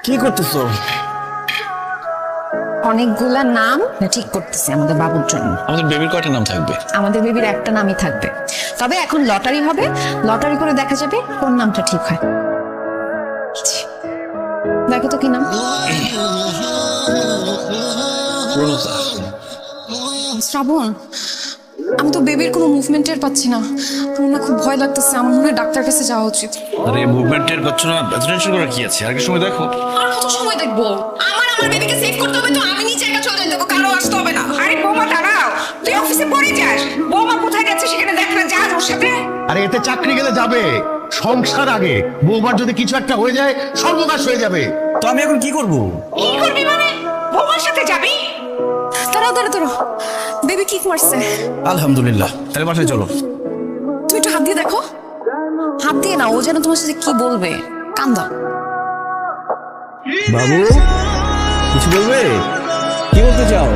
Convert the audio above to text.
কি করতেছো? অনেকগুলা নাম ঠিক করতেছি আমাদের বাবুর জন্য। আমাদের বেবির কয়টা নাম থাকবে? আমাদের বেবির একটা নামই থাকবে, তবে এখন লটারি হবে, লটারি করে দেখা যাবে কোন নামটা ঠিক হয়। দেখো তো কি নাম। রোজা। শ্রাবণ, আমি তো বেবির কোনো মুভমেন্টের পাচ্ছি না, আমার না খুব ভয় লাগতেছে। আমার মনে হয় ডাক্তার কাছে যাওয়া উচিত। আরে মুভমেন্ট টের পাচ্ছ না, এত টেনশন করার কি আছে? আর কি সময় দেখো। আর কত সময় দেখবো? আমার বেবিকে সেভ করতে হবে, তো আমি নিচে একা চলে যেতে হবে, কারো আসতে হবে না। আরে বৌমা দাঁড়াও, তুই অফিসে পড়ে যাস, বৌমা কোথায় গেছে সেখানে দেখ না, যা ওর সাথে। আরে এতে চাকরি গেলে যাবে, সংসার আগে। বৌমার যদি কিছু একটা হয়ে যায় সর্বনাশ হয়ে যাবে। তো আমি এখন কি করব? কি করবি মানে? বৌমার সাথে যাবি? দাঁড়াও দাঁড়াও দাঁড়াও, বেবি কিক মারছে। আলহামদুলিল্লাহ, তাহলে বাসায় চলো। তুমি একটু হাত দিয়ে দেখো। হাত দিয়ে না, ও যেন তোমার সাথে কি বলবে। কান দাও। বাবু কিছু বলবে? কি বলতে চাও?